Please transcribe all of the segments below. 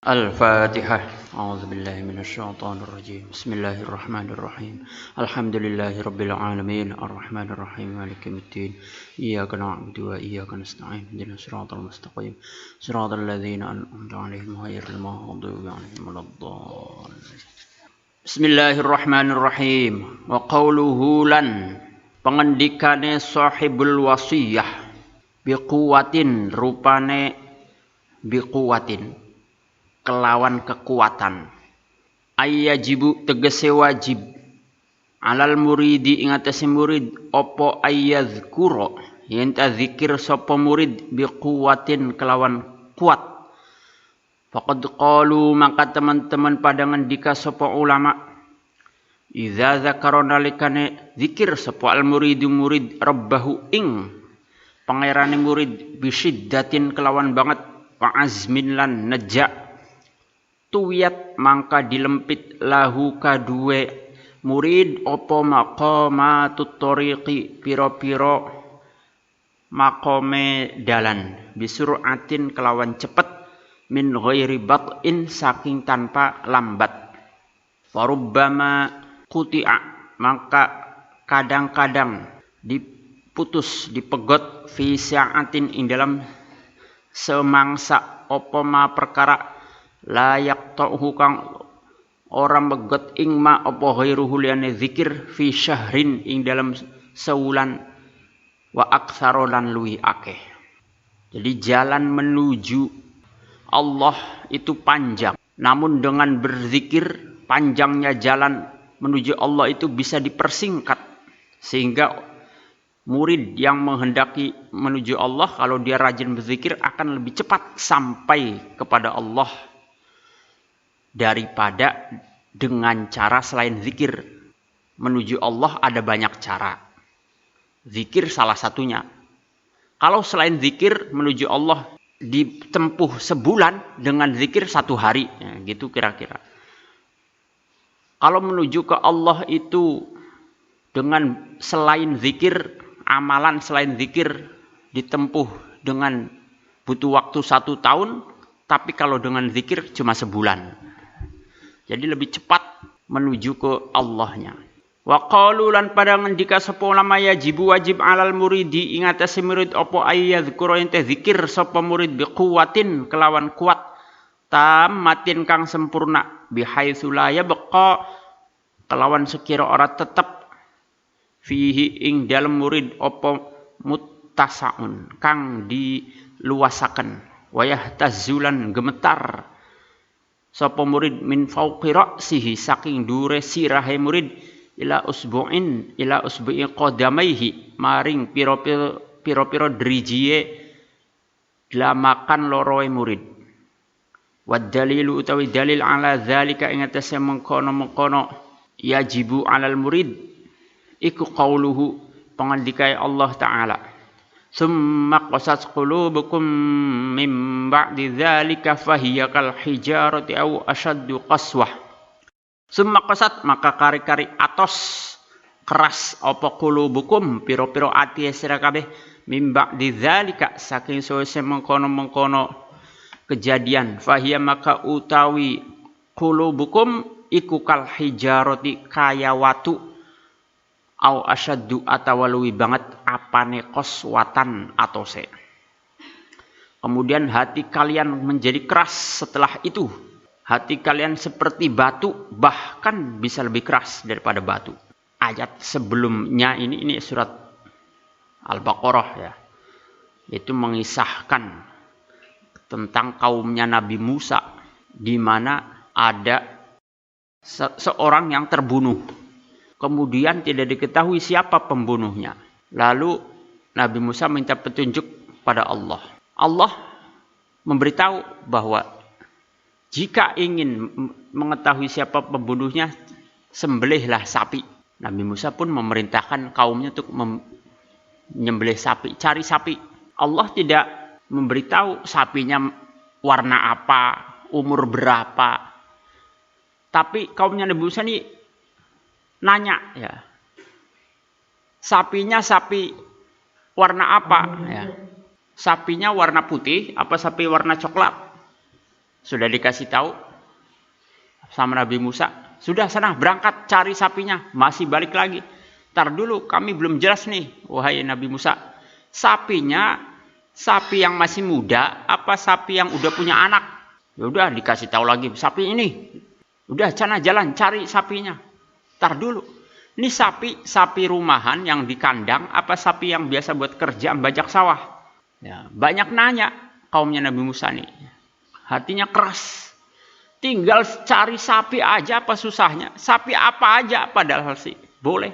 الفاتحة. أعوذ بالله من الشيطان الرجيم. بسم الله الرحمن الرحيم. الحمد لله رب العالمين الرحمن الرحيم مالك يوم الدين إياك نعبد وإياك نستعين اهدنا الصراط المستقيم صراط الذين أنعمت عليهم غير المغضوب عليهم ولا الضالين. Bismillahirrahmanirrahim. Wa qawluhu lan pengendikane sahibul wasiyah biquwatin rupane biquwatin kelawan kekuatan ayyajibu tegese wajib alal muridi ing atase murid apa ayyadzkura yen ta zikir sapa murid biquwatin kelawan kuat. Faqad qalu maka teman-teman pada ngendika sapa ulama idza zakara nalikane zikir sapa al muridu murid rabbahu ing pangerane murid bisyiddatin kelawan banget wa azmin lan neja tuwiyat mangka dilempit lahu kaduwe murid apa maqamatut tariqi pira-pira maqame dalan bisuratin kelawan cepet min ghairi bat'in saking tanpa lambat. Farubbama quti'a maka kadang-kadang diputus dipegot fi sa'atin ing dalam semangsa apa ma perkara layak ta'uhu kang orang megot ing ma apa ghairuhu liyane zikir fi syahrin ing dalam sewulan wa aktsara lan luwi akeh. Jadi jalan menuju Allah itu panjang, namun dengan berzikir panjangnya jalan menuju Allah itu bisa dipersingkat sehingga murid yang menghendaki menuju Allah kalau dia rajin berzikir akan lebih cepat sampai kepada Allah daripada dengan cara selain zikir. Menuju Allah ada banyak cara, zikir salah satunya. Kalau selain zikir menuju Allah ditempuh sebulan, dengan zikir 1 hari, ya, gitu kira-kira. Kalau menuju ke Allah itu dengan selain zikir, amalan selain zikir ditempuh dengan butuh waktu 1 tahun, tapi kalau dengan zikir cuma sebulan. Jadi lebih cepat menuju ke Allahnya. Wa qalu lan pada ngendika sapa ulama yajibu wajib alal muridi ing atase murid apa ayyadzkura ente zikir sapa murid biquwatin kelawan kuat tamatin kang sempurna bihaitsu la yabqa kelawan sekira ora tetep fihi ing dalem murid apa muttasaun kang diluasaken wayah tazulan gemetar sapa murid min fauqi ra'sihi saking dure sirahe murid ila usbu'i qadamaihi maring piro-piro drijiye glamakan loroe murid. Wad dalilu utawi dalil ala zalika ing atase mengkono-mengkono yajibu alal murid iku qauluhu pangandikai Allah taala summa qasat qulubukum mim ba'di dzalika fahiya kal hijarati aw ashaddu qaswah. Summa qasat maka kari-kari atos keras apa qulubukum piro-piro ati sira kabeh mimba didzalika saking sawise mengkono-mengkono kejadian fahiya maka utawi qulubukum iku kal hijarati kaya watu au asyaddu atawa luwi banget apane qaswatan atose. Kemudian hati kalian menjadi keras setelah itu. Hati kalian seperti batu, bahkan bisa lebih keras daripada batu. Ayat sebelumnya ini surat Al-Baqarah ya. Itu mengisahkan tentang kaumnya Nabi Musa di mana ada seorang yang terbunuh. Kemudian tidak diketahui siapa pembunuhnya. Lalu Nabi Musa minta petunjuk pada Allah. Allah memberitahu bahwa jika ingin mengetahui siapa pembunuhnya, sembelihlah sapi. Nabi Musa pun memerintahkan kaumnya untuk menyembelih sapi, cari sapi. Allah tidak memberitahu sapinya warna apa, umur berapa. Tapi kaumnya Nabi Musa ini nanya ya. Sapinya sapi warna apa ya? Sapinya warna putih apa sapi warna coklat? Sudah dikasih tahu sama Nabi Musa, sudah sana berangkat cari sapinya, masih balik lagi. Tar dulu, kami belum jelas nih, wahai Nabi Musa. Sapinya, sapi yang masih muda, apa sapi yang udah punya anak? Ya udah dikasih tahu lagi, sapi ini. Udah sana jalan cari sapinya. Tar dulu. Ini sapi rumahan yang di kandang, apa sapi yang biasa buat kerja bajak sawah? Ya, banyak nanya kaumnya Nabi Musa nih. Hatinya keras. Tinggal cari sapi aja apa susahnya? Sapi apa aja padahal sih boleh.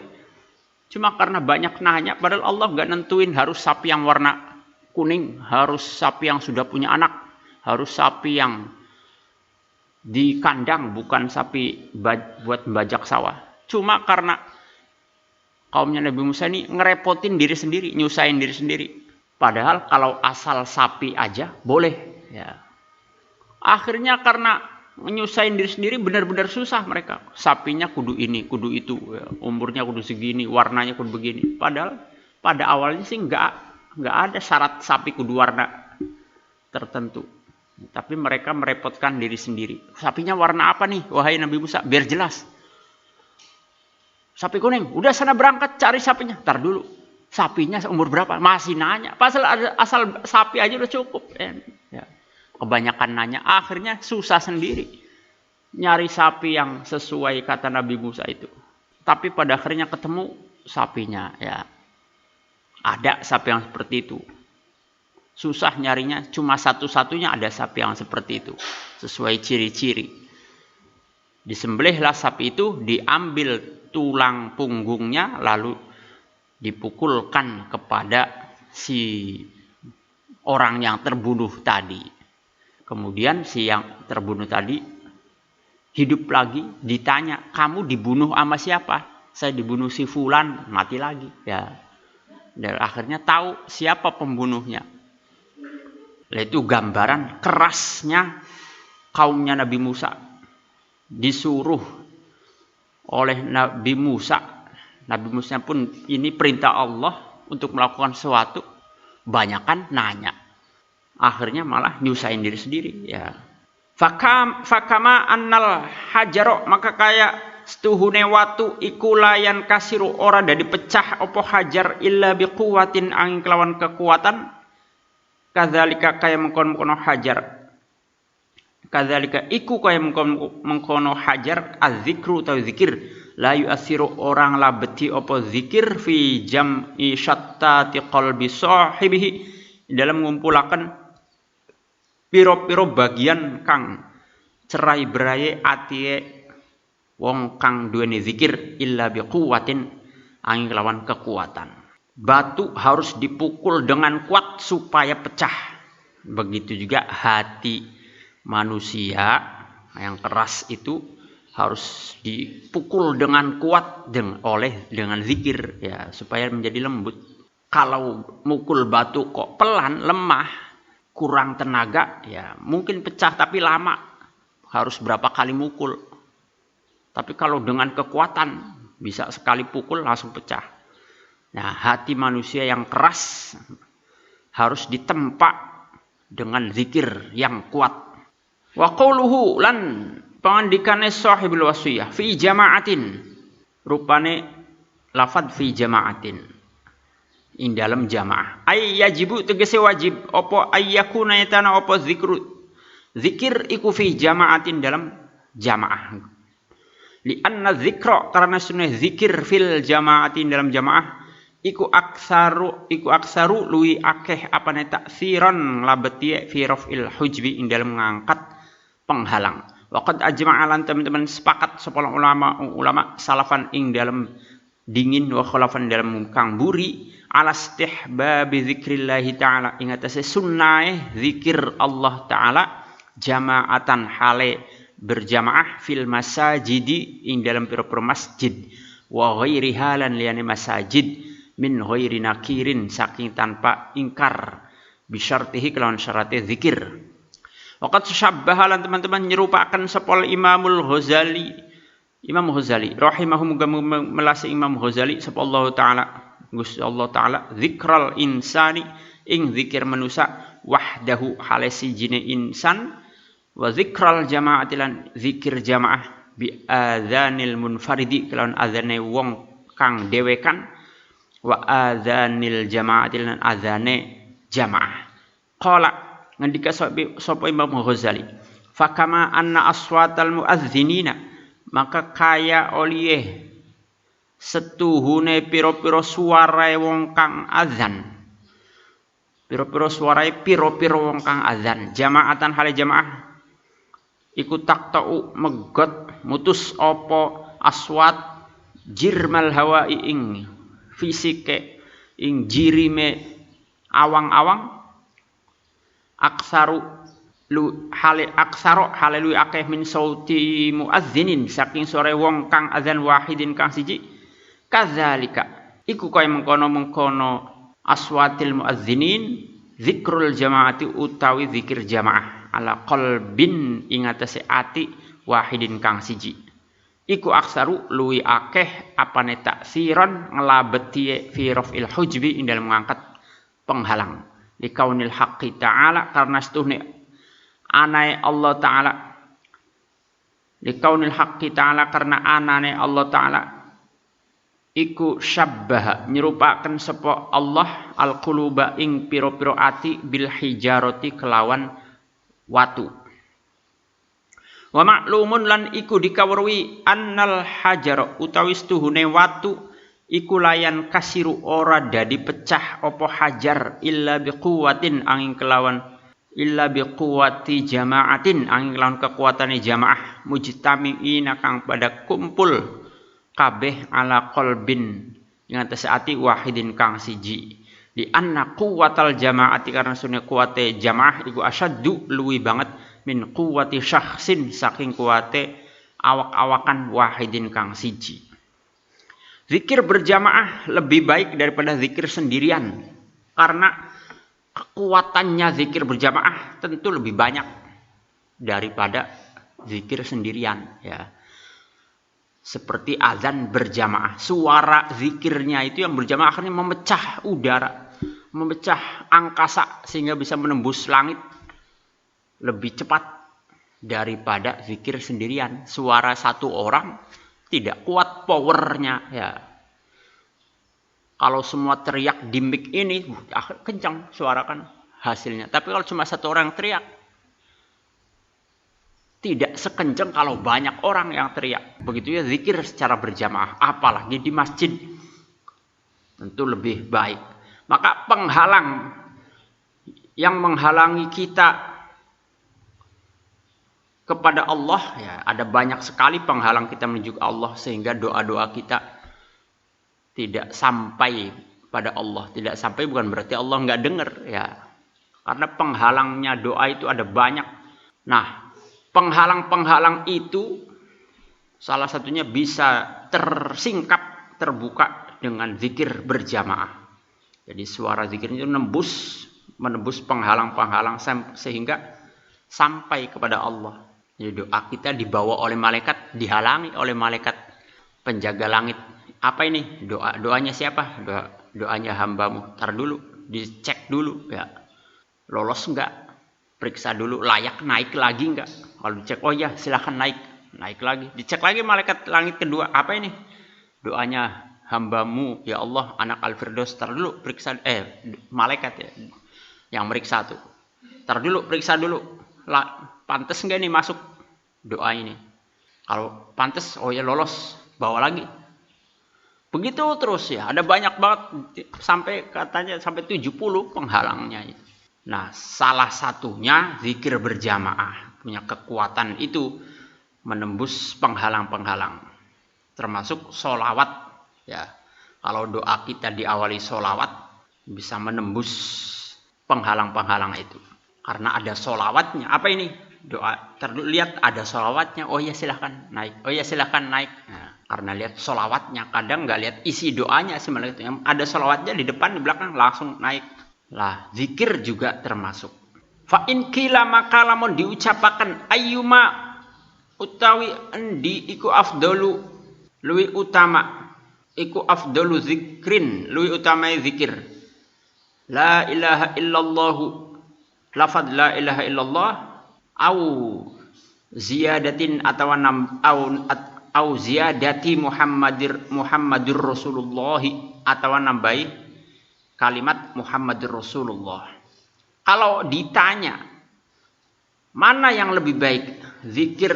Cuma karena banyak nanya, padahal Allah nggak nentuin harus sapi yang warna kuning, harus sapi yang sudah punya anak, harus sapi yang di kandang, bukan sapi buat bajak sawah. Cuma karena kaumnya Nabi Musa ini ngerepotin diri sendiri, nyusahin diri sendiri. Padahal kalau asal sapi aja boleh. Ya. Akhirnya karena menyusahin diri sendiri benar-benar susah mereka. Sapinya kudu ini, kudu itu, ya. Umurnya kudu segini, warnanya kudu begini. Padahal pada awalnya sih nggak ada syarat sapi kudu warna tertentu. Tapi mereka merepotkan diri sendiri. Sapinya warna apa nih, wahai Nabi Musa? Biar jelas. Sapi kuning, udah sana berangkat cari sapinya. Ntar dulu, sapinya umur berapa? Masih nanya. Asal sapi aja udah cukup. Ya. Kebanyakan nanya, akhirnya susah sendiri nyari sapi yang sesuai kata Nabi Musa itu. Tapi pada akhirnya ketemu sapinya, ya ada sapi yang seperti itu. Susah nyarinya, cuma satu-satunya ada sapi yang seperti itu, sesuai ciri-ciri. Disembelihlah sapi itu, diambil tulang punggungnya, lalu dipukulkan kepada si orang yang terbunuh tadi. Kemudian si yang terbunuh tadi hidup lagi, ditanya, kamu dibunuh sama siapa? Saya dibunuh si Fulan, mati lagi. Ya. Dan akhirnya tahu siapa pembunuhnya. Itu gambaran kerasnya kaumnya Nabi Musa. Disuruh oleh Nabi Musa. Nabi Musa pun ini perintah Allah untuk melakukan sesuatu. Banyakan nanya. Akhirnya malah nyusahin diri sendiri. Ya. Fakama annal hajaro, maka kayak setuhune watu iku layan kasiru ora dadi pecah opo hajar illa biquwatin angin kelawan kekuatan. Kadzalika kaya mengkono hajar. Kadzalika iku kaya mengkono hajar azzikru ta zikir la yu'athiru orang labeti opo zikir fi jam'i syattati qalbi sahibihi dalam mengumpulkan piro-piro bagian kang cerai berai atie wong kang duweni zikir illa biquwatin angin lawan kekuatan. Batu harus dipukul dengan kuat supaya pecah. Begitu juga hati manusia yang keras itu harus dipukul dengan kuat dengan zikir, ya, supaya menjadi lembut. Kalau mukul batu kok pelan, lemah, kurang tenaga, ya mungkin pecah tapi lama. Harus berapa kali mukul. Tapi kalau dengan kekuatan bisa sekali pukul langsung pecah. Nah, hati manusia yang keras harus ditempa dengan zikir yang kuat. Wa qauluhu lan pangandikane sahibul wasiyah fi jama'atin. Rupane lafad fi jama'atin. In dalam jamaah. Ay yajibu tegese wajib apa ayyakuna yatana apa zikru. Zikir iku fi jama'atin dalam jamaah. Li anna zikra karena sunnah zikir fil jama'atin dalam jamaah iku aksaru luwi akeh apane taksiran labeti fi raf'il hujbi in dalam mengangkat penghalang. Waqad ajma'alan teman-teman sepakat sepuluh ulama salafan ing dalam dingin wa khulafan dalam kang buri ala istihbabi zikrillah ta'ala ing atase sunnah zikir Allah ta'ala jama'atan hale berjamaah fil masajidi ing dalam pira-pira masjid wa ghairi halan liyane masajid min ghairi nakirin saking tanpa ingkar bisyartihi kelawan syaratnya zikir. Waqad syabbahalan teman-teman nyerupakan sepol Imam Ghazali rahimahum melasi Imam Ghazali sapa Allah taala Gusti Allah taala zikral insani ing zikir manusia wahdahu halasi jine insan Wa dzikral jama'ati lan zikir jamaah bi adzanil munfaridi kelawan adzane wong kang dhewekan wa adzanil jama'ati lan adzane jamaah. Qala ngendika sapa Imam Ghazali, fakama anna aswatal muadzinina, maka kaya oleh setuhune pira-pira suarae wong kang azan, pira-pira suarae pira-pira wong kang azan, jamaatan hale jamaah iku taktau megot mutus apa aswat jirmal hawa'i ing fisike ing jirime awang-awang aksaru lu hale aksaro hale lu akeh min sauti muazzinin saking sore wong kang azan wahidin kang siji. Kadzalika iku kaya mengkono-mengkono aswatil muazzinin zikrul jamaati utawi zikir jamaah ala qalbin ing atase ati wahidin kang siji. Iku aksaru luwi akeh apane taksiron ngelabeti fi rafil hujbi ing dalem mengangkat penghalang likaunil haqqi ta'ala karena setuhne anai Allah ta'ala likaunil haqqi ta'ala karena anane Allah ta'ala iku syabbaha nyerupaken sapa Allah al-quluba ing pira-pira ati bil hijarati kelawan watu. Wa ma'lumun lan iku dikawruhi annal hajar utawi setuhune watu iku layan kasiru ora dadi pecah apa hajar illa biquwatin angin kelawan illa biquwati jama'atin angin kelawan kekuatane jamaah mujtami'ina kang pada kumpul kabeh ala qalbin ing atase ati wahidin kang siji. Di anna quwwatal jama'ati karena sunne kuwate jamaah iku asyaddu luwi banget min quwwati syakhsin saking kuwate awak-awakan wahidin kang siji. Zikir berjamaah lebih baik daripada zikir sendirian karena kekuatannya zikir berjamaah tentu lebih banyak daripada zikir sendirian ya. Seperti azan berjamaah, suara zikirnya itu yang berjamaah akhirnya memecah udara, memecah angkasa sehingga bisa menembus langit lebih cepat daripada zikir sendirian. Suara satu orang tidak kuat powernya ya. Kalau semua teriak di mic ini kencang suara kan hasilnya. Tapi kalau cuma satu orang teriak tidak sekencang kalau banyak orang yang teriak. Begitu ya zikir secara berjamaah, apalagi di masjid tentu lebih baik. Maka penghalang yang menghalangi kita kepada Allah ya, ada banyak sekali penghalang kita menuju ke Allah sehingga doa-doa kita tidak sampai pada Allah. Tidak sampai bukan berarti Allah nggak dengar ya. Karena penghalangnya doa itu ada banyak. Nah, penghalang-penghalang itu salah satunya bisa tersingkap, terbuka dengan zikir berjamaah. Jadi suara zikir itu menembus penghalang-penghalang sehingga sampai kepada Allah. Jadi doa kita dibawa oleh malaikat, dihalangi oleh malaikat penjaga langit. Apa ini? Doanya siapa? Doanya hambamu. Tar dulu, dicek dulu ya. Lolos enggak? Periksa dulu, layak naik lagi enggak? Kalau dicek, oh ya silahkan naik lagi. Dicek lagi malaikat langit kedua, apa ini? Doanya hambamu, ya Allah, anak Al-Firdaus. Tar dulu, periksa, malaikat ya, yang meriksa tuh. Tar dulu, periksa dulu, pantas enggak nih masuk doa ini? Kalau pantas, oh ya lolos, bawa lagi. Begitu terus ya, ada banyak banget, sampai katanya sampai 70 penghalangnya itu. Nah, salah satunya zikir berjamaah punya kekuatan itu menembus penghalang-penghalang. Termasuk sholawat ya. Kalau doa kita diawali sholawat bisa menembus penghalang-penghalang itu. Karena ada sholawatnya. Apa ini? Doa. Terlihat ada sholawatnya. Oh ya silahkan naik. Oh ya silahkan naik. Nah, karena lihat sholawatnya. Kadang nggak lihat isi doanya sih. Ada sholawatnya di depan, di belakang langsung naik. Lah, zikir juga termasuk. Fa in qila maka lamun diucapaken ayyuma utawi endi iku afdalu luwi utama iku afdalu zikrin luwi utama zikir. La ilaha illallah lafaz la ilaha illallah au ziyadatin atawa au ziyadati Muhammadur Rasulullah atawa nambahi kalimat Muhammadur Rasulullah. Kalau ditanya mana yang lebih baik, zikir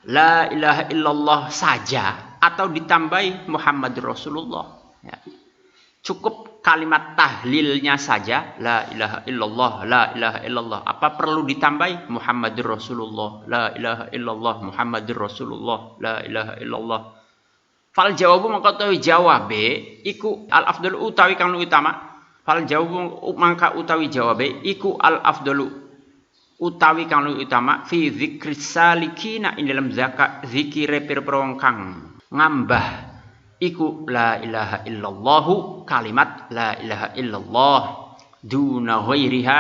la ilaha illallah saja atau ditambahi Muhammadur Rasulullah, ya. Cukup kalimat tahlilnya saja, la ilaha illallah, la ilaha illallah. Apa perlu ditambahi Muhammadur Rasulullah, la ilaha illallah, Muhammadur Rasulullah, la ilaha illallah. Fal jawabu maka utawi jawabe iku al afdalu utawi kang utama. Fal jawabu mangka utawi jawabe iku al afdalu utawi kang utama fi dzikris salikina ing dalam zikire pira-pira kang ngambah iku la ilaha illallah, kalimat la ilaha illallah duna ghairiha,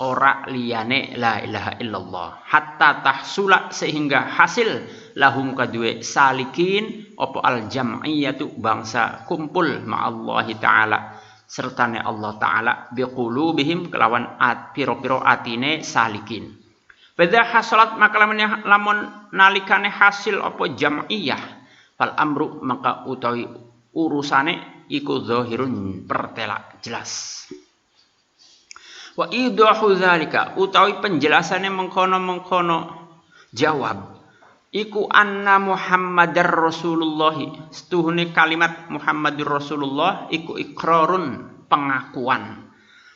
ora liyane la ilaha illallah, hatta tahsula sehingga hasil lahum kadue salikin opo al jam'iyatu bangsa kumpul ma'allahi ta'ala sertane Allah ta'ala biqulubihim kelawan piro-piro atine salikin. Beda hasalat maka lamun nalikane hasil opo jam'iyah fal amru maka utawi urusane iku zahirun pertela jelas. Wa idahu dzalika utawi penjelasane mengkono-mengkono jawab iku anna Muhammadar Rasulullah, setuhune kalimat Muhammadur Rasulullah iku ikrarun pengakuan.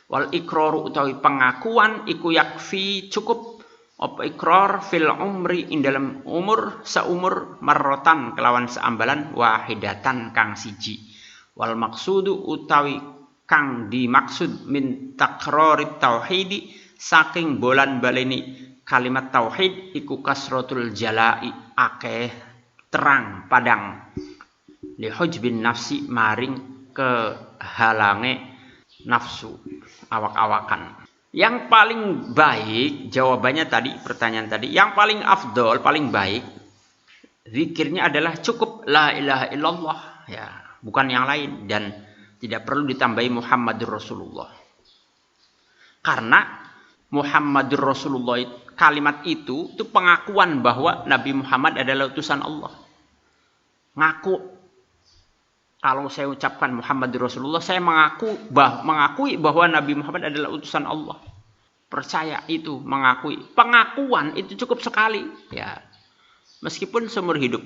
Wal ikraru utawi pengakuan iku yakfi cukup apa ikrar fil umri ing dalam umur saumur marrotan kelawan seambalan wahidatan kang siji. Wal maksudu utawi kang dimaksud min takrarit tauhidi saking bolan baleni kalimat tauhid iku kasratul jalai akeh terang padang li hujbin nafsi maring kehalange nafsu awak-awakan. Yang paling baik jawabannya tadi, pertanyaan tadi, yang paling afdol, paling baik zikirnya adalah cukup la ilaha illallah, ya, bukan yang lain, dan tidak perlu ditambahi Muhammadur Rasulullah. Karena Muhammadur Rasulullah kalimat itu pengakuan bahwa Nabi Muhammad adalah utusan Allah. Kalau saya ucapkan Muhammadur Rasulullah, saya mengakui bahwa Nabi Muhammad adalah utusan Allah. Percaya itu, mengakui. Pengakuan itu cukup sekali, ya. Meskipun seumur hidup.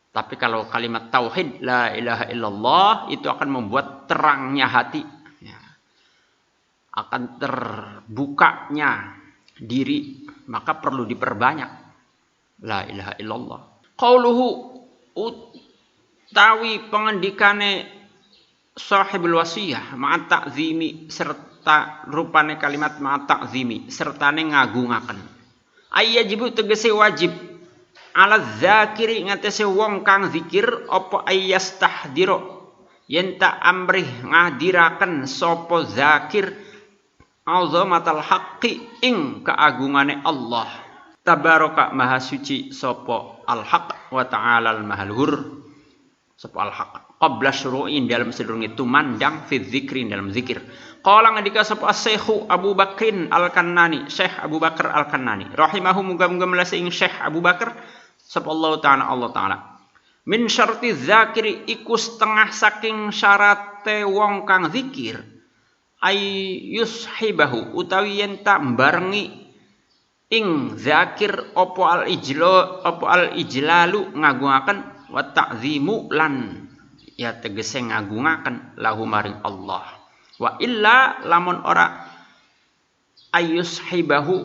Tapi kalau kalimat tauhid la ilaha illallah itu akan membuat terangnya hati, ya. Akan terbukanya diri, maka perlu diperbanyak la ilaha illallah. Qauluhu tawi pengendikane sahibul wasiyah ma'a ta'zimi serta rupane kalimat ma'a ta'zimi sertane ngagungaken. Ayyajibu tegese wajib ala zakiri ngatese wong kang zikir apa ayyastahdira yen tak amrih ngadiraken sapa zakir azamatal haqqi ing keagungane Allah tabaraka maha suci sapa al haq wa ta'ala al mahaluhur sapa al-haq qabla syuru'in dalam sedurunge tumandang fi dzikri dalam zikir. Qala ngendika sapa Syekh Abu Bakrin Al-Kannani, Syekh Abu Bakar Al-Kannani rahimahu muga-muga melase ing Syekh Abu Bakar sapa Allah taala min syarti dzakiri iku setengah saking syarate wong kang zikir ay yushibahu utawi yen tak barengi ing zakir apa al-ijlalu ngagungaken wa ta'zimu lan ya tegese ngagungaken lahu maring Allah. Wa illa lamun ora ayushibahu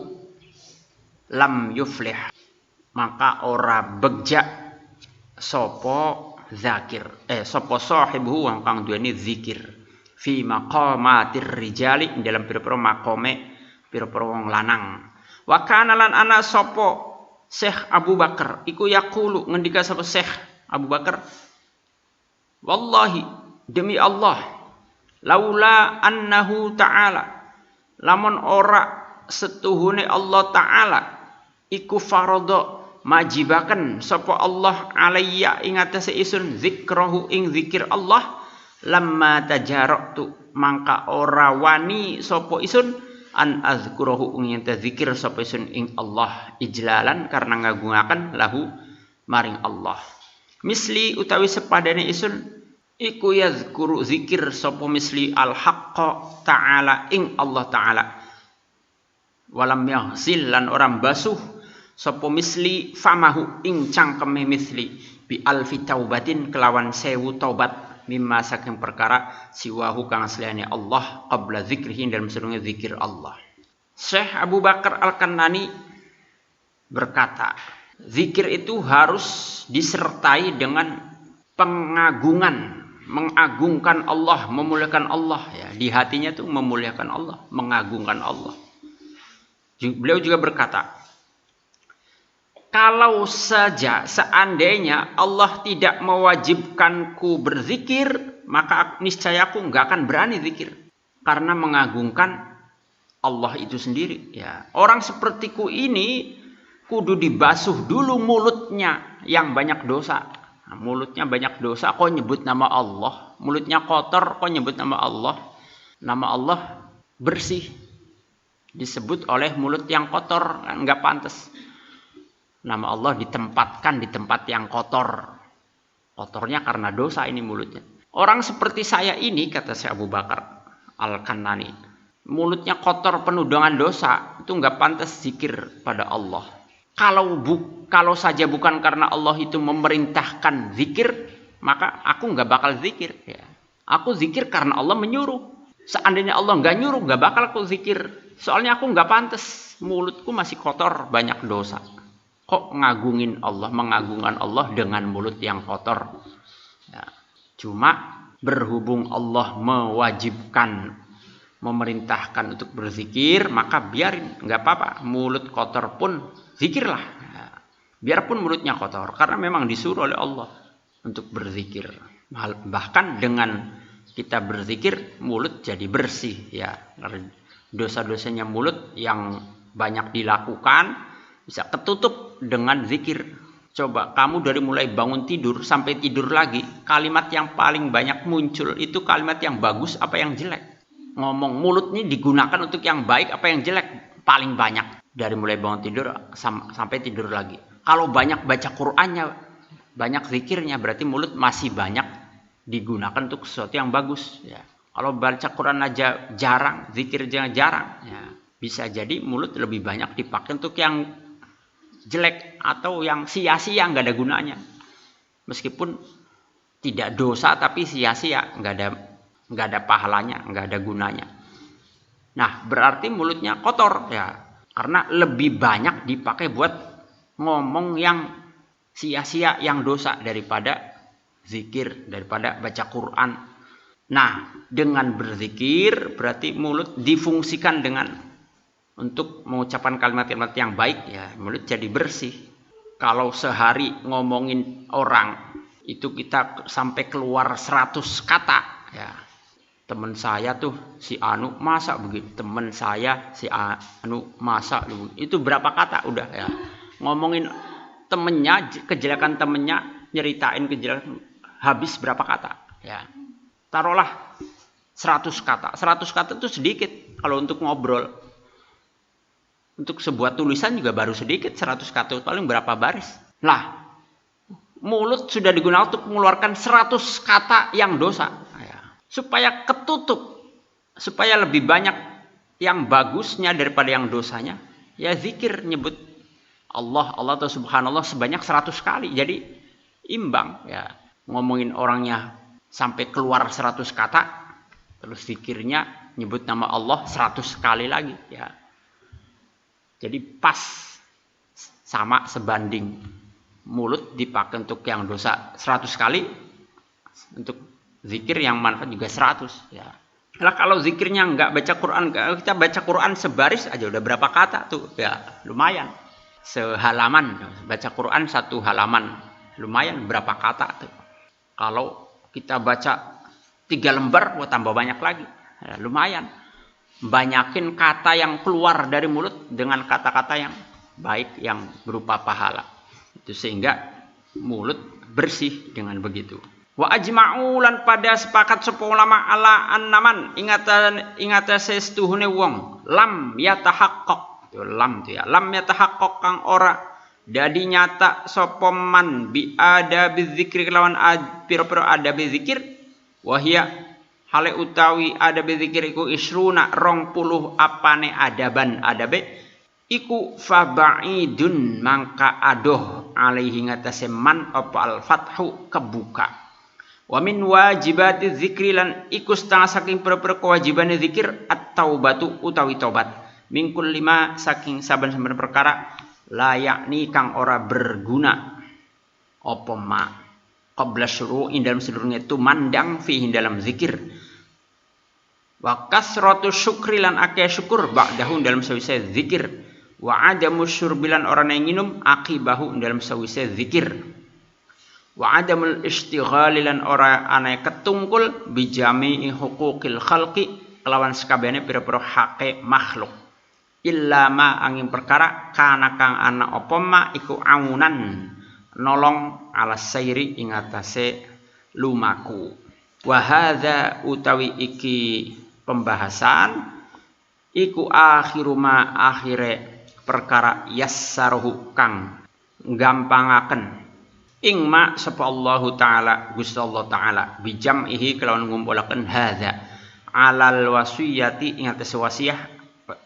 lam yuflih maka ora begja sapa zakir sapa sahibu wong kang duweni zikir fi maqamatir rijali dalam pira-pira makome pira-pira wong lanang. Wa kana lan ana sapa Syekh Abu Bakar iku yaqulu ngendika sapa Syekh Abu Bakar wallahi demi Allah laula annahu ta'ala lamun ora setuhune Allah ta'ala iku faradha majibaken sapa Allah alayya ing atase isun zikrahu ing zikir Allah lamma tajaratu mangka ora wani sapa isun an azkurahu ing zikir sapa sun ing Allah ijlalan karena ngagungaken lahu maring Allah. Misli utawi sepadane isun iku yazkuru zikir sapa misli al haqqa ta'ala ing Allah ta'ala. Walam yahzil lan orang basuh sapa misli famahu ing cangkeme misli bi alfi taubatin kelawan 1000 taubat mimma saking perkara siwahu kang asliyane Allah qabla zikrihi dalam sedurunge zikir Allah. Syekh Abu Bakar Al-Kanani berkata, zikir itu harus disertai dengan pengagungan, mengagungkan Allah, memuliakan Allah ya. Di hatinya tuh memuliakan Allah, mengagungkan Allah. Beliau juga berkata, kalau saja seandainya Allah tidak mewajibkanku berzikir, maka niscaya aku nggak akan berani zikir. Karena mengagungkan Allah itu sendiri. Ya. Orang sepertiku ini kudu dibasuh dulu mulutnya yang banyak dosa. Nah, mulutnya banyak dosa, kok nyebut nama Allah. Mulutnya kotor, kok nyebut nama Allah. Nama Allah bersih. Disebut oleh mulut yang kotor, nggak pantas. Nama Allah ditempatkan di tempat yang kotor. Kotornya karena dosa ini mulutnya. Orang seperti saya ini, kata Syekh Abu Bakar Al-Kanani, mulutnya kotor penuh dengan dosa, itu nggak pantas zikir pada Allah. Kalau saja bukan karena Allah itu memerintahkan zikir, maka aku nggak bakal zikir. Ya. Aku zikir karena Allah menyuruh. Seandainya Allah nggak nyuruh, nggak bakal aku zikir. Soalnya aku nggak pantas. Mulutku masih kotor, banyak dosa. Kok ngagungin Allah, mengagungkan Allah dengan mulut yang kotor. Ya. Cuma berhubung Allah mewajibkan, memerintahkan untuk berzikir, maka biarin, nggak apa-apa. Mulut kotor pun zikirlah. Ya. Biarpun mulutnya kotor, karena memang disuruh oleh Allah untuk berzikir. Bahkan dengan kita berzikir, mulut jadi bersih. Ya. Dosa-dosanya mulut yang banyak dilakukan bisa ketutup dengan zikir. Coba kamu dari mulai bangun tidur sampai tidur lagi, kalimat yang paling banyak muncul itu kalimat yang bagus apa yang jelek? Ngomong mulut ini digunakan untuk yang baik apa yang jelek? Paling banyak dari mulai bangun tidur sampai tidur lagi. Kalau banyak baca Qur'annya, banyak zikirnya, berarti mulut masih banyak digunakan untuk sesuatu yang bagus. Ya. Kalau baca Qur'an aja jarang, zikir jarang, ya. Bisa jadi mulut lebih banyak dipakai untuk yang jelek atau yang sia-sia, nggak ada gunanya. Meskipun tidak dosa tapi sia-sia, nggak ada pahalanya, nggak ada gunanya. Nah, berarti mulutnya kotor ya, karena lebih banyak dipakai buat ngomong yang sia-sia, yang dosa daripada zikir, daripada baca Quran. Nah, dengan berzikir berarti mulut difungsikan dengan untuk mengucapkan kalimat-kalimat yang baik, ya mulut jadi bersih. Kalau sehari ngomongin orang itu kita sampai keluar 100 kata, ya. Teman saya tuh si Anu masa begitu, teman saya si Anu masa begitu. Itu berapa kata udah ya. Ngomongin temennya, kejelekan temennya, nyeritain kejelekan, habis berapa kata, ya. Taruhlah 100 kata. 100 kata itu sedikit kalau untuk ngobrol. Untuk sebuah tulisan juga baru sedikit, 100 kata paling berapa baris. Lah, mulut sudah digunakan untuk mengeluarkan 100 kata yang dosa. Ya. Supaya ketutup, supaya lebih banyak yang bagusnya daripada yang dosanya, ya zikir nyebut Allah atau subhanallah sebanyak 100 kali. Jadi imbang ya. Ngomongin orangnya sampai keluar 100 kata, terus zikirnya nyebut nama Allah 100 kali lagi ya. Jadi pas sama sebanding mulut dipakai untuk yang dosa 100 kali, untuk zikir yang manfaat juga 100 ya. Nah, kalau zikirnya nggak baca Quran, kita baca Quran sebaris aja udah berapa kata tuh ya, lumayan. Sehalaman baca Quran 1 halaman lumayan berapa kata tuh. Kalau kita baca 3 lembar, tambah banyak lagi ya, lumayan. Banyakin kata yang keluar dari mulut dengan kata-kata yang baik yang berupa pahala. Itu sehingga mulut bersih dengan begitu. Wa ajma'u lan pada sepakat sapa ulama ala annaman ingata sestuhune wong lam yatahaqqaq. Lam tu ya. Lam yatahaqqaq kang ora dadi nyata sapa man bi adabi dzikri kelawan pira-pira adabi zikir wahia hale utawi adabi zikir iku isruna 20 apane adabe iku fabaidun mangka adoh alaihi ngatasé man apa al fathu kebuka. Wa min wajibati dzikri lan iku setengah saking pira-pira kewajibane zikir at-taubatu utawi tobat mingkul 5 saking saben-saben perkara la yakni kang ora berguna apa ma qabla syuru'in dalam sedurunge itu mandang fihi dalam zikir wa kasratu syukri lan akeh syukur ba'dahu dalam sawise zikir wa adamu syurbilan orang yang minum akibahu dalam sawise zikir wa adamul istighali lan ora ana ketungkul bijami huquqil khalqi kelawan sakabehane pira-pira hake makhluk illa ma angin perkara kana kang ana apa ma iku aunan nolong ala sairi ing atase lumaku wa hadza utawi iki pembahasan iku akhiru ma akhire perkara yassaruhu kang gampangaken ing ma sapa Allah taala Gusti Allah taala bijam'ihi kelawan ngumpulaken hadza alal wasiyati ing atas wasiah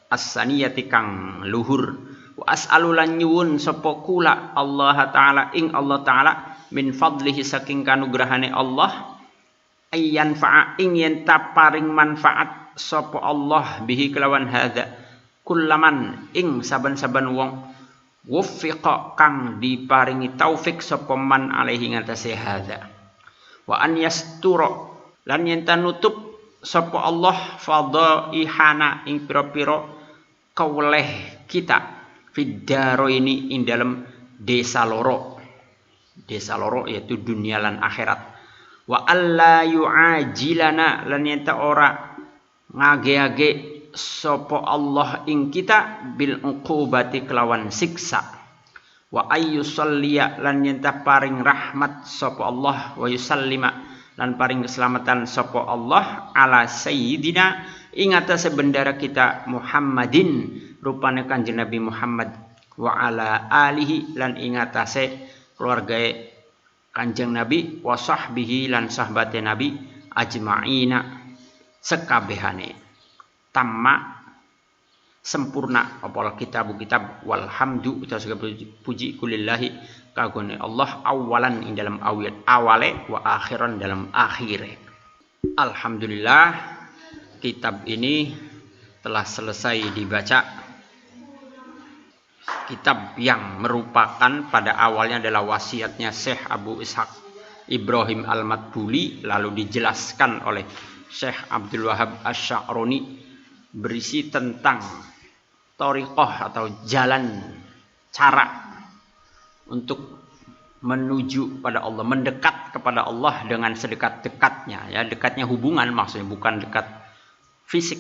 as-saniyati kang luhur wa as'alu lan nyuwun sapa kula Allah taala ing Allah taala min fadlihi saking kanugrahane Allah ayyan fa'a ing yen ta paring manfaat sapa Allah bihi kelawan hadza kullaman ing saban-saban wong wuffiqa kang diparingi taufik sapa man alaihi ngatasé hadza wa an yastura lan yen nutup sapa Allah fadhaihana ing pira-pira kauleh kita fiddaro ini ing dalam desa loro yaitu dunia lan akhirat wa alla yu'ajilana lan yen ora ngage-age sapa Allah ing kita bil uqubati kelawan siksa wa ayyusalliya lan nyentah paring rahmat sapa Allah wa yusallima lan paring keselamatan sapa Allah ala sayyidina ing atase bendara kita Muhammadin rupane Kanjeng Nabi Muhammad wa ala alihi lan ing atase keluargae Kanjeng Nabi wa sahbihi lan sahabate Nabi ajma'ina sekabehane tamma sempurna apa kitab walhamdu uta segala puji kulillahi kagone Allah awalan ing dalam awale wa akhiran dalam akhire. Alhamdulillah kitab ini telah selesai dibaca. Kitab yang merupakan pada awalnya adalah wasiatnya Syekh Abu Ishaq Ibrahim Al-Madbuli lalu dijelaskan oleh Syekh Abdul Wahab Asy-Sya'roni berisi tentang thariqah atau jalan cara untuk menuju pada Allah, mendekat kepada Allah dengan sedekat-dekatnya ya, dekatnya hubungan maksudnya bukan dekat fisik.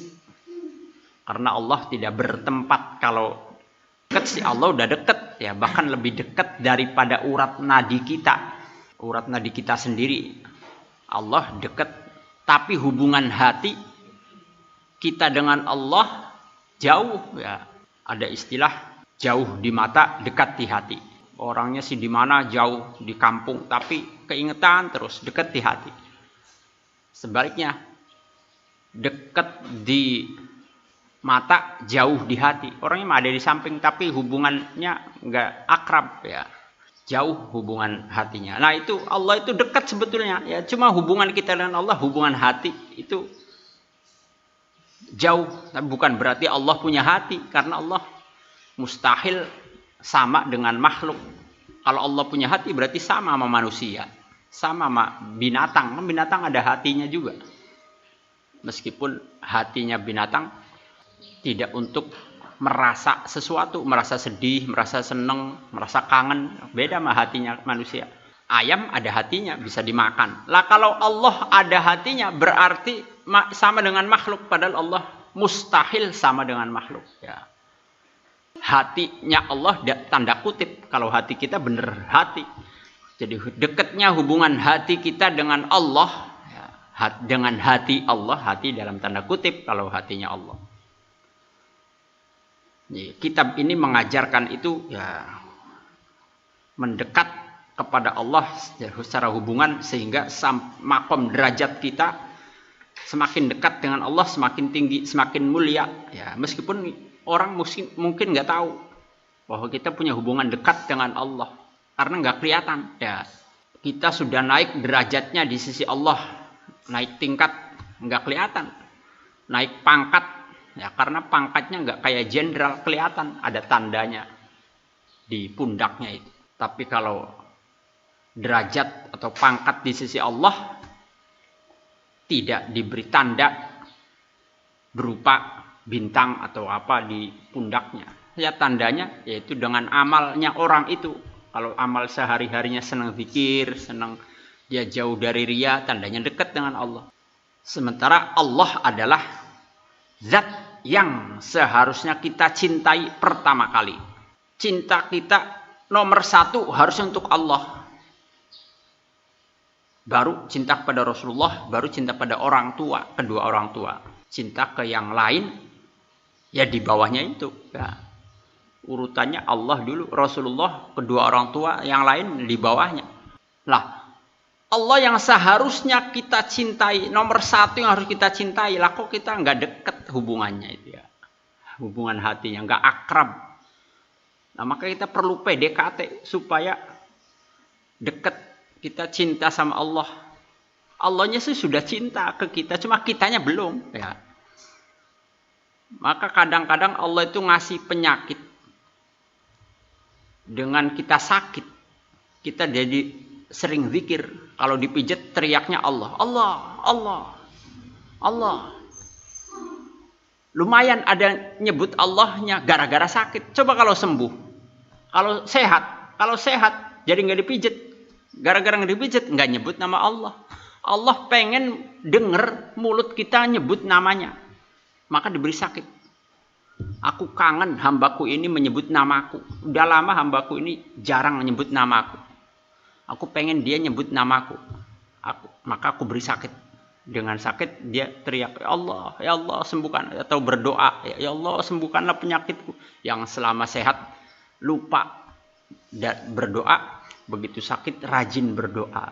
Karena Allah tidak bertempat, kalau dekat si Allah udah dekat ya, bahkan lebih dekat daripada urat nadi kita. Urat nadi kita sendiri Allah dekat, tapi hubungan hati kita dengan Allah jauh ya. Ada istilah jauh di mata, dekat di hati. Orangnya sih di mana jauh di kampung, tapi keingetan terus dekat di hati. Sebaliknya dekat di mata, jauh di hati. Orangnya ada di samping tapi hubungannya enggak akrab ya. Jauh hubungan hatinya. Nah, itu Allah itu dekat sebetulnya ya. Cuma hubungan kita dengan Allah, hubungan hati itu jauh, tapi bukan berarti Allah punya hati, karena Allah mustahil sama dengan makhluk. Kalau Allah punya hati berarti sama sama manusia, sama sama binatang. Binatang ada hatinya juga, meskipun hatinya binatang tidak untuk merasa sesuatu, merasa sedih, merasa seneng, merasa kangen, beda sama hatinya manusia. Ayam ada hatinya, bisa dimakan. Lah kalau Allah ada hatinya berarti sama dengan makhluk, padahal Allah mustahil sama dengan makhluk ya. Hatinya Allah tanda kutip, kalau hati kita bener hati, Jadi dekatnya hubungan hati kita dengan Allah, ya, dengan hati Allah, hati dalam tanda kutip kalau hatinya Allah. Jadi, kitab ini mengajarkan itu ya, mendekat kepada Allah secara hubungan sehingga makom derajat kita semakin dekat dengan Allah, semakin tinggi, semakin mulia. Ya, meskipun orang mungkin nggak tahu bahwa kita punya hubungan dekat dengan Allah karena nggak kelihatan. Ya, kita sudah naik derajatnya di sisi Allah, naik tingkat nggak kelihatan, naik pangkat. Ya, karena pangkatnya nggak kayak jenderal kelihatan, ada tandanya di pundaknya itu. Tapi kalau derajat atau pangkat di sisi Allah tidak diberi tanda berupa bintang atau apa di pundaknya. Ya tandanya yaitu dengan amalnya orang itu. Kalau amal sehari-harinya senang zikir, senang dia jauh dari riya, tandanya dekat dengan Allah. Sementara Allah adalah zat yang seharusnya kita cintai pertama kali. Cinta kita nomor satu harus untuk Allah. Baru cinta kepada Rasulullah, baru cinta pada orang tua, kedua orang tua. Cinta ke yang lain, ya di bawahnya itu. Ya. Urutannya Allah dulu, Rasulullah, kedua orang tua, yang lain di bawahnya. Lah, Allah yang seharusnya kita cintai, nomor satu yang harus kita cintai, lah kok kita nggak deket hubungannya itu ya. Hubungan hatinya, nggak akrab. Nah, maka kita perlu PDKT supaya deket. Kita cinta sama Allah. Allahnya sih sudah cinta ke kita, cuma kitanya belum. Ya. Maka kadang-kadang Allah itu ngasih penyakit. Dengan kita sakit, kita jadi sering zikir. Kalau dipijat teriaknya Allah. Allah, Allah, Allah. Lumayan ada nyebut Allahnya gara-gara sakit. Coba kalau sembuh. Kalau sehat jadi nggak dipijat. Gara-gara nggak dipijat, nggak nyebut nama Allah. Allah pengen denger mulut kita nyebut namanya. Maka diberi sakit. Aku kangen hambaku ini menyebut namaku. Udah lama hambaku ini jarang menyebut namaku. Aku pengen dia nyebut namaku. Maka aku beri sakit. Dengan sakit dia teriak, ya Allah sembuhkan. Atau berdoa, ya Allah sembuhkanlah penyakitku. Yang selama sehat lupa berdoa. Begitu sakit rajin berdoa.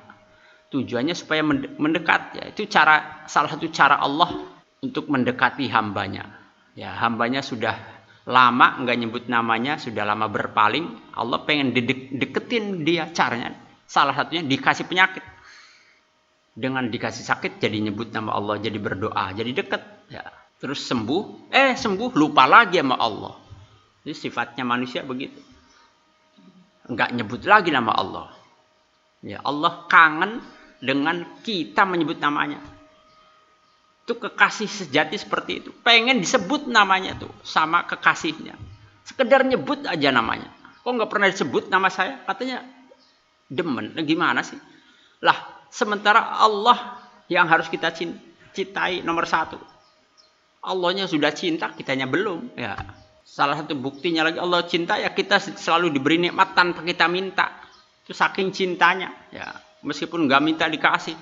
Tujuannya supaya mendekat. Ya, itu salah satu cara Allah untuk mendekati hambanya. Ya, hambanya sudah lama nggak nyebut namanya, sudah lama berpaling. Allah pengen deketin dia caranya. Salah satunya dikasih penyakit. Dengan dikasih sakit jadi nyebut nama Allah, jadi berdoa, jadi deket. Ya. Terus sembuh, lupa lagi sama Allah. Jadi sifatnya manusia begitu. Enggak nyebut lagi nama Allah. Ya, Allah kangen dengan kita menyebut namanya. Itu kekasih sejati seperti itu. Pengen disebut namanya tuh sama kekasihnya. Sekedar nyebut aja namanya. Kok nggak pernah disebut nama saya? Katanya demen. Gimana sih? Lah, sementara Allah yang harus kita cintai nomor satu. Allahnya sudah cinta, kitanya belum. Ya. Salah satu buktinya lagi Allah cinta ya kita selalu diberi nikmat tanpa kita minta. Itu saking cintanya. Ya, meskipun nggak minta dikasih.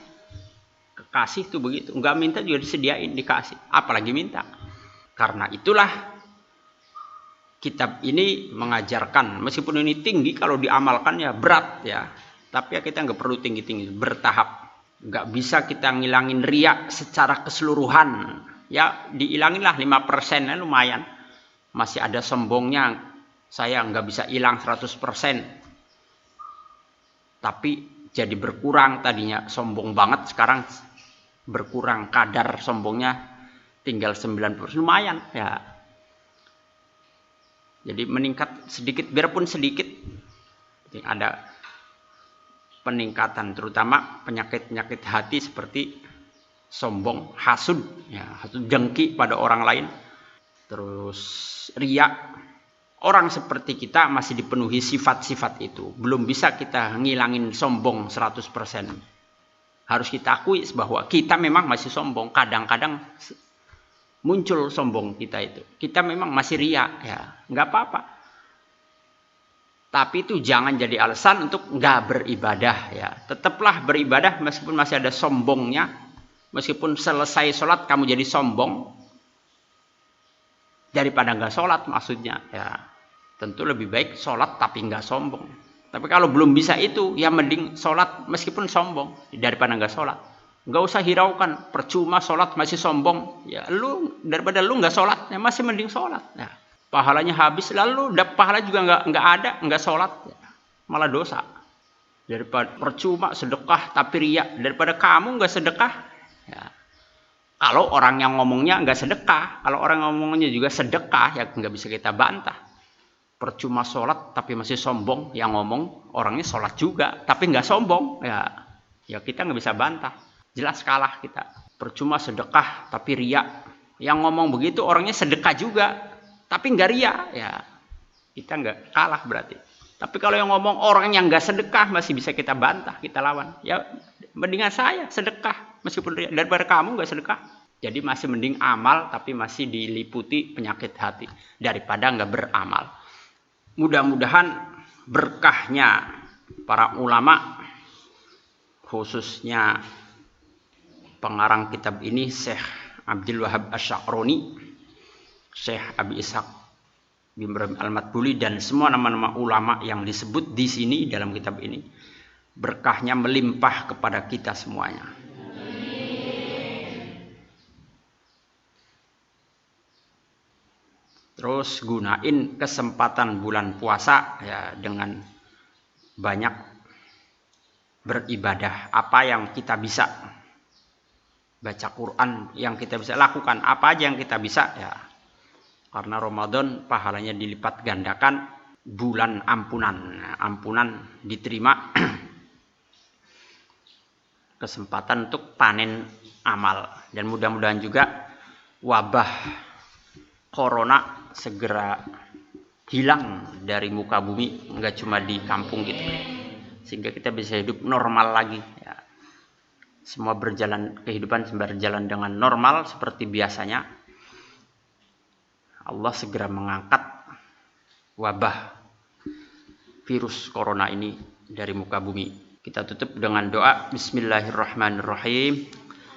Kekasih itu begitu. Nggak minta juga disediain dikasih. Apalagi minta. Karena itulah kitab ini mengajarkan. Meskipun ini tinggi kalau diamalkan ya berat ya. Tapi ya kita nggak perlu tinggi-tinggi. Bertahap. Nggak bisa kita ngilangin riya secara keseluruhan. Ya diilanginlah 5% ya, lumayan. Masih ada sombongnya, saya nggak bisa hilang 100%. Tapi jadi berkurang tadinya sombong banget, sekarang berkurang kadar sombongnya tinggal 90%. Lumayan ya. Jadi meningkat sedikit, biarpun sedikit. Jadi ada peningkatan, terutama penyakit-penyakit hati seperti sombong, hasud, ya, hasud dengki pada orang lain. Terus riya. Orang seperti kita masih dipenuhi sifat-sifat itu. Belum bisa kita ngilangin sombong 100%. Harus kita akui bahwa kita memang masih sombong. Kadang-kadang muncul sombong kita itu. Kita memang masih riya. Ya, nggak apa-apa. Tapi itu jangan jadi alasan untuk nggak beribadah ya. Tetaplah beribadah meskipun masih ada sombongnya. Meskipun selesai sholat kamu jadi sombong. Daripada nggak sholat maksudnya ya. Tentu lebih baik sholat tapi nggak sombong. Tapi kalau belum bisa itu ya mending sholat meskipun sombong. Daripada nggak sholat. Nggak usah hiraukan. Percuma sholat masih sombong. Ya daripada lu nggak sholat ya masih mending sholat. Ya. Pahalanya habis, lalu pahala juga nggak ada, nggak sholat, malah dosa. Daripada percuma sedekah tapi riya, daripada kamu nggak sedekah. Ya. Kalau orang yang ngomongnya nggak sedekah, kalau orang yang ngomongnya juga sedekah, ya nggak bisa kita bantah. Percuma sholat tapi masih sombong, yang ngomong orangnya sholat juga, tapi nggak sombong, ya kita nggak bisa bantah. Jelas kalah kita. Percuma sedekah tapi riya, yang ngomong begitu orangnya sedekah juga. Tapi nggak ria, ya kita nggak kalah berarti. Tapi kalau yang ngomong orang yang nggak sedekah masih bisa kita bantah, kita lawan. Ya mendingan saya sedekah meskipun ria daripada kamu nggak sedekah. Jadi masih mending amal tapi masih diliputi penyakit hati daripada nggak beramal. Mudah-mudahan berkahnya para ulama, khususnya pengarang kitab ini Syekh Abdul Wahab Asy-Sya'roni, Syekh Abi Ishaq bin Ibrahim Al-Matbuli dan semua nama-nama ulama yang disebut di sini dalam kitab ini, berkahnya melimpah kepada kita semuanya. Terus gunain kesempatan bulan puasa ya dengan banyak beribadah. Apa yang kita bisa, baca Quran yang kita bisa lakukan, apa aja yang kita bisa ya. Karena Ramadan pahalanya dilipat gandakan, bulan ampunan diterima, kesempatan untuk panen amal. Dan mudah-mudahan juga wabah corona segera hilang dari muka bumi, nggak cuma di kampung gitu, sehingga kita bisa hidup normal lagi. Ya. Semua kehidupan berjalan dengan normal seperti biasanya. Allah segera mengangkat wabah virus corona ini dari muka bumi. Kita tutup dengan doa. Bismillahirrahmanirrahim.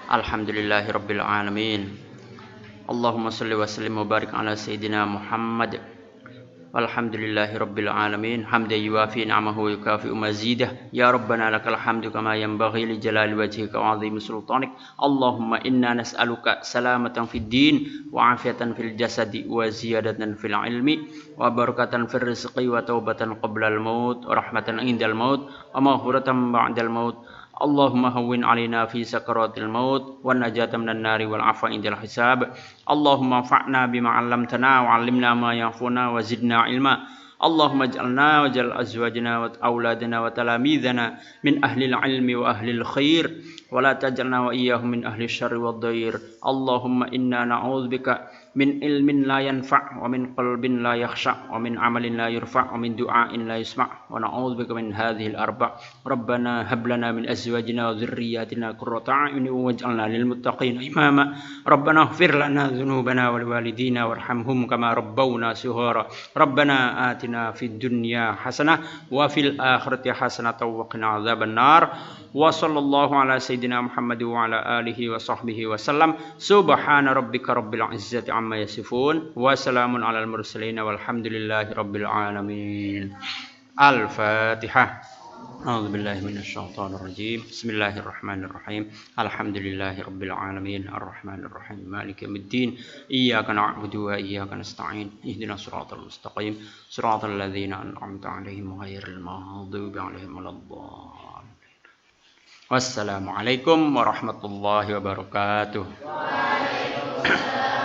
Alhamdulillahirabbil alamin. Allahumma shalli wa sallim wa barik ala sayyidina Muhammad. Walhamdulillahirabbil alamin. Hamdan yuwafi ni'amahu wa yukafi'u mazidah. Ya Rabbana lakal hamdu kama yanbaghi li jalali wajhika wa 'azimi sultanik. Allahumma inna nas'aluka salamatan fid din wa 'afiyatan fil jasadi wa ziyadatan fil ilmi wa barakatan fil rizqi wa taubatan qabla al maut wa rahmatan indal maut wa maghfiratan ba'dal maut. Allahumma hawwin 'alaina fi sakaratil maut wan najata minan nari wal 'afwa indal hisab. Allahumma anfa'na bima 'allamtana wa 'allimna ma yanfa'una wa zidna ilma. Allahumma ij'alna wa ij'al azwajana wa auladana wa talamidana min ahli al-'ilmi wa ahli al-khair wa la taj'alna wa iyyahum min ahli asy-syarri wad-dhair. Allahumma inna na'udzubika min ilmin la yanfa' wa min qalbin la yakhsha' wa min amalin la yurfa' wa min du'ain la yusma' wa na'udzubika min hadhihi al-arba'. Rabbana hab lana min azwajina wa dhurriyyatina qurrata a'yunin waj'alna lil muttaqina imama. Rabbana ighfir lana dhunubana wa liwalidina warhamhum kama rabbawna shighara. Rabbana atina fid dunya hasanah wa fil akhirati hasanah wa qina adzaban nar. Wa sallallahu ala sayyidina Muhammad wa ala alihi wa sahbihi wa sallam. Subhana rabbika rabbil izzati amma yasifun wa salamun alal mursalin walhamdulillahi rabbil alamin. Al-Fatihah. A'udzu billahi minasyaitonir rajim. Bismillahirrahmanirrahim. Alhamdulillahi rabbil alamin arrahmanir rahim maliki yaumiddin. Iyyaka na'budu wa iyyaka nasta'in. Ihdinas siratal mustaqim. Siratal ladzina an'amta 'alaihim ghairil maghdubi 'alaihim waladdallin. Wassalamualaikum warahmatullahi wabarakatuh. Waalaikumsalam.